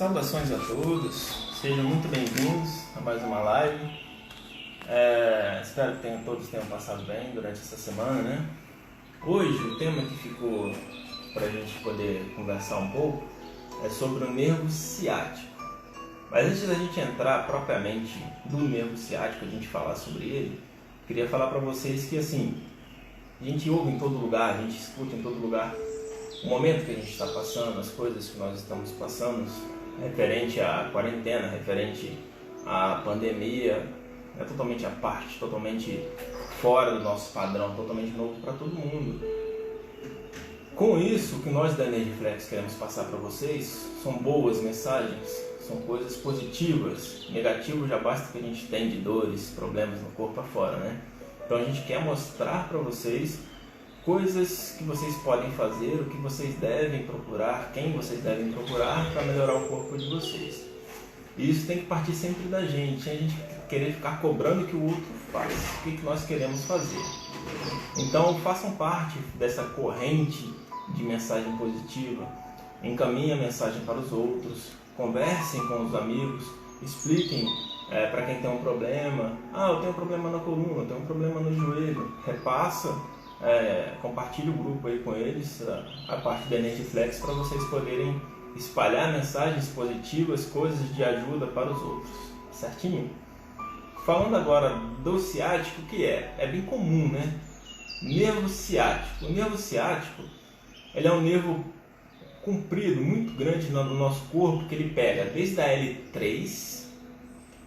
Saudações a todos, sejam muito bem-vindos a mais uma live. Espero que todos tenham passado bem durante essa semana, né? Hoje o tema que ficou para a gente poder conversar um pouco é sobre o nervo ciático. Mas antes da gente entrar propriamente do nervo ciático, a gente falar sobre ele, queria falar para vocês que assim, a gente ouve em todo lugar, a gente escuta em todo lugar o momento que a gente está passando, as coisas que nós estamos passando, referente à quarentena, referente à pandemia, é totalmente à parte, totalmente fora do nosso padrão, totalmente novo para todo mundo. Com isso, o que nós da Energiflex queremos passar para vocês são boas mensagens, são coisas positivas. Negativo já basta que a gente tem de dores, problemas no corpo afora, né? Então a gente quer mostrar para vocês coisas que vocês podem fazer, o que vocês devem procurar, quem vocês devem procurar para melhorar o corpo de vocês. E isso tem que partir sempre da gente, sem a gente querer ficar cobrando o que o outro faz, o que nós queremos fazer. Então façam parte dessa corrente de mensagem positiva, encaminhem a mensagem para os outros, conversem com os amigos, expliquem para quem tem um problema, eu tenho um problema na coluna, eu tenho um problema no joelho, repassa. Compartilhe o grupo aí com eles, a parte da Energiflex, para vocês poderem espalhar mensagens positivas, coisas de ajuda para os outros, certinho? Falando agora do ciático, o que é bem comum, né? Nervo ciático. O nervo ciático, ele é um nervo comprido, muito grande no nosso corpo, que ele pega desde a L3,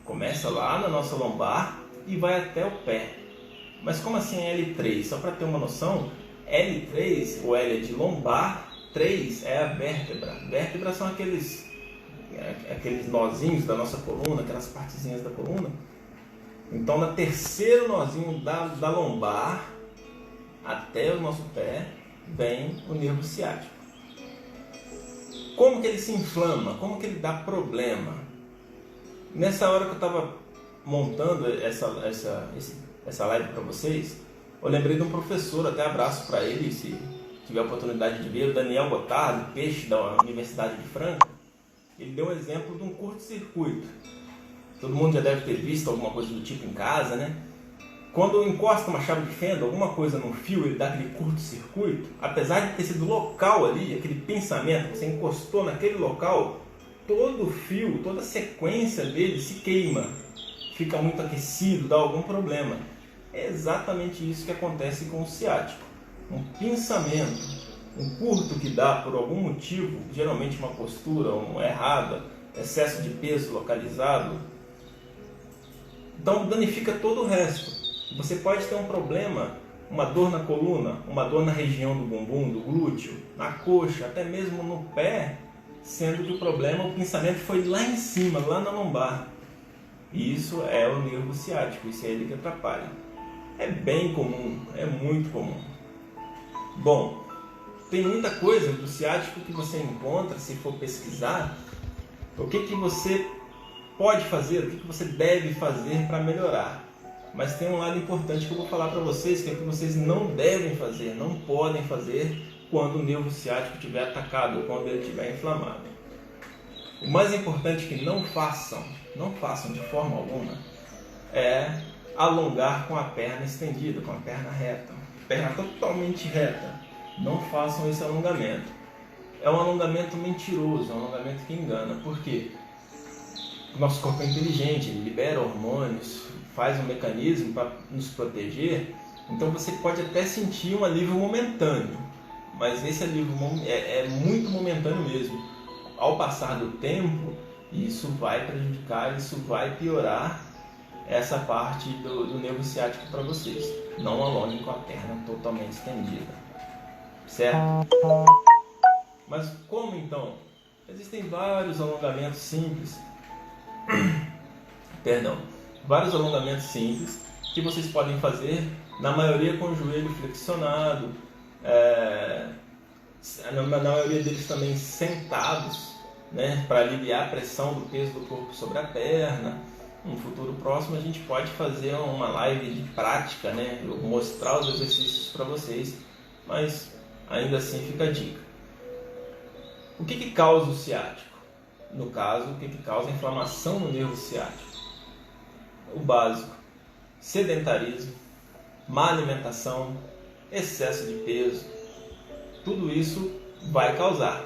começa lá na nossa lombar e vai até o pé. Mas como assim é L3? Só para ter uma noção, L3, ou L é de lombar, 3 é a vértebra. Vértebras são aqueles nozinhos da nossa coluna, aquelas partezinhas da coluna. Então, no terceiro nozinho da lombar, até o nosso pé, vem o nervo ciático. Como que ele se inflama? Como que ele dá problema? Nessa hora que eu estava montando essa live para vocês, eu lembrei de um professor, até abraço para ele, se tiver a oportunidade de ver, o Daniel Gotardo, peixe da Universidade de Franca. Ele deu um exemplo de um curto-circuito. Todo mundo já deve ter visto alguma coisa do tipo em casa, né? Quando encosta uma chave de fenda, alguma coisa no fio, ele dá aquele curto-circuito. Apesar de ter sido local ali, aquele pensamento, você encostou naquele local, todo o fio, toda a sequência dele se queima, fica muito aquecido, dá algum problema. É exatamente isso que acontece com o ciático. Um pinçamento, um curto que dá por algum motivo, geralmente uma postura errada, excesso de peso localizado, então danifica todo o resto. Você pode ter um problema, uma dor na coluna, uma dor na região do bumbum, do glúteo, na coxa, até mesmo no pé, sendo que o problema, o pinçamento foi lá em cima, lá na lombar. E isso é o nervo ciático, isso é ele que atrapalha. É bem comum, é muito comum. Bom, tem muita coisa do ciático que você encontra, se for pesquisar, o que você pode fazer, o que você deve fazer para melhorar. Mas tem um lado importante que eu vou falar para vocês, que é o que vocês não devem fazer, não podem fazer quando o nervo ciático estiver atacado, ou quando ele estiver inflamado. O mais importante que não façam de forma alguma, é alongar com a perna estendida, com a perna reta, perna totalmente reta. Não façam esse alongamento. É um alongamento mentiroso, é um alongamento que engana. Por quê? O nosso corpo é inteligente, ele libera hormônios, faz um mecanismo para nos proteger. Então você pode até sentir um alívio momentâneo, mas esse alívio é muito momentâneo mesmo. Ao passar do tempo, isso vai prejudicar, isso vai piorar essa parte do nervo ciático para vocês. Não alonguem com a perna totalmente estendida, certo? Mas como então? Existem vários alongamentos simples, vários alongamentos simples que vocês podem fazer, na maioria com o joelho flexionado, na maioria deles também sentados, né, para aliviar a pressão do peso do corpo sobre a perna. No futuro próximo a gente pode fazer uma live de prática, né, eu mostrar os exercícios para vocês, mas ainda assim fica a dica. O que causa o ciático? no caso, o que causa inflamação no nervo ciático? O básico: sedentarismo, má alimentação, excesso de peso. Tudo isso vai causar.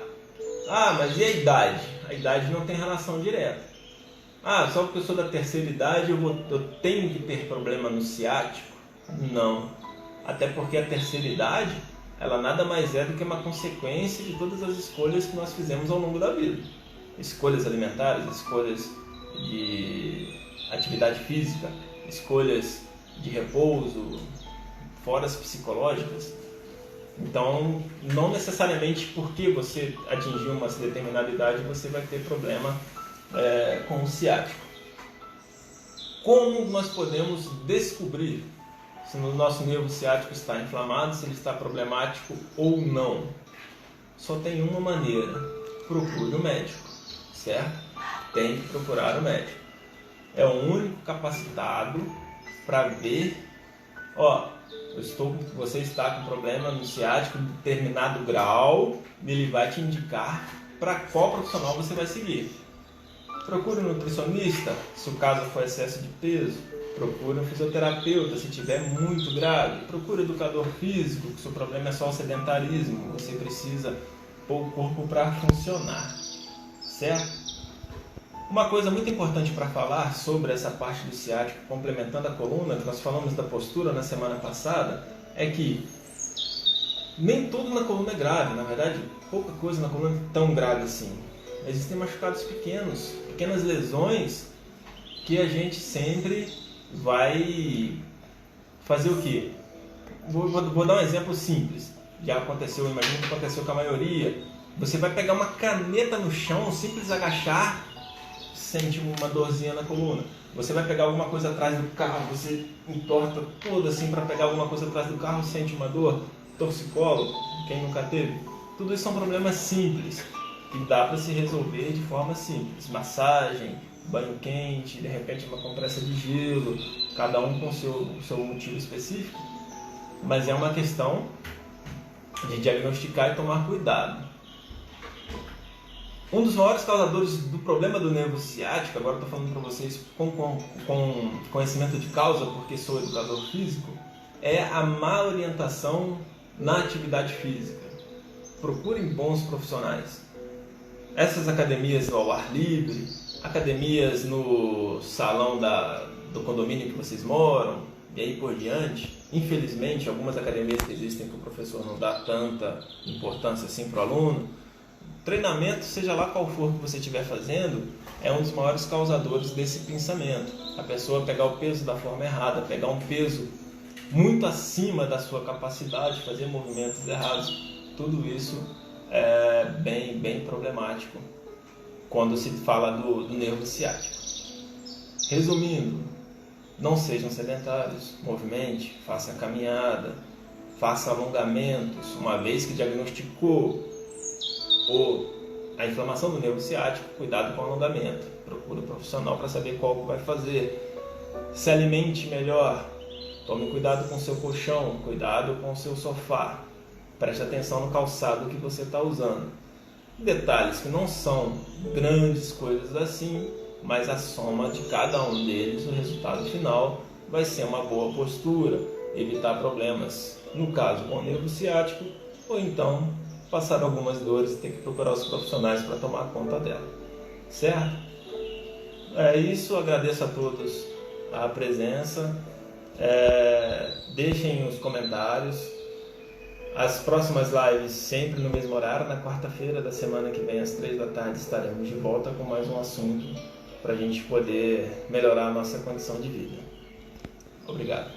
Ah, mas e a idade? A idade não tem relação direta. Ah, só porque eu sou da terceira idade eu tenho que ter problema no ciático? Não. Até porque a terceira idade, ela nada mais é do que uma consequência de todas as escolhas que nós fizemos ao longo da vida. Escolhas alimentares, escolhas de atividade física, escolhas de repouso, foras psicológicas. Então, não necessariamente porque você atingiu uma determinada idade você vai ter problema com o ciático. Como nós podemos descobrir se o nosso nervo ciático está inflamado, se ele está problemático ou não? Só tem uma maneira: procure o médico, certo? Tem que procurar o médico. É o único capacitado para ver, você está com problema no ciático de determinado grau, ele vai te indicar para qual profissional você vai seguir. Procure um nutricionista, se o caso for excesso de peso. Procure um fisioterapeuta, se tiver muito grave. Procure um educador físico, se o problema é só o sedentarismo. Você precisa pôr o corpo para funcionar, certo? Uma coisa muito importante para falar sobre essa parte do ciático, complementando a coluna, que nós falamos da postura na semana passada, é que nem tudo na coluna é grave. Na verdade, pouca coisa na coluna é tão grave assim. Existem machucados pequenos, pequenas lesões que a gente sempre vai fazer o quê? Vou dar um exemplo simples. Já aconteceu, imagino que aconteceu com a maioria. Você vai pegar uma caneta no chão, simples agachar, sente uma dorzinha na coluna. Você vai pegar alguma coisa atrás do carro, você entorta todo assim para pegar alguma coisa atrás do carro, sente uma dor. Torcicolo, quem nunca teve? Tudo isso são problemas simples que dá para se resolver de forma simples. Massagem, banho quente, de repente uma compressa de gelo, cada um com o seu motivo específico, mas é uma questão de diagnosticar e tomar cuidado. Um dos maiores causadores do problema do nervo ciático, agora estou falando para vocês com conhecimento de causa, porque sou educador físico, é a má orientação na atividade física. Procurem bons profissionais. Essas academias ao ar livre, academias no salão do condomínio que vocês moram, e aí por diante. Infelizmente, algumas academias que existem que o professor não dá tanta importância assim para o aluno. Treinamento, seja lá qual for que você estiver fazendo, é um dos maiores causadores desse pensamento. A pessoa pegar o peso da forma errada, pegar um peso muito acima da sua capacidade, fazer movimentos errados, tudo isso é bem problemático quando se fala do nervo ciático. Resumindo, não sejam sedentários, movimente, faça caminhada, faça alongamentos. Uma vez que diagnosticou a inflamação do nervo ciático, cuidado com o alongamento. Procure um profissional para saber qual que vai fazer. Se alimente melhor. Tome cuidado com o seu colchão, cuidado com o seu sofá. Preste atenção no calçado que você está usando. Detalhes que não são grandes coisas assim, mas a soma de cada um deles, o resultado final, vai ser uma boa postura, evitar problemas, no caso com o nervo ciático, ou então passar algumas dores e ter que procurar os profissionais para tomar conta dela. Certo? É isso, agradeço a todos a presença. Deixem os comentários. As próximas lives sempre no mesmo horário, na quarta-feira da semana que vem às 3 da tarde estaremos de volta com mais um assunto para a gente poder melhorar a nossa condição de vida. Obrigado.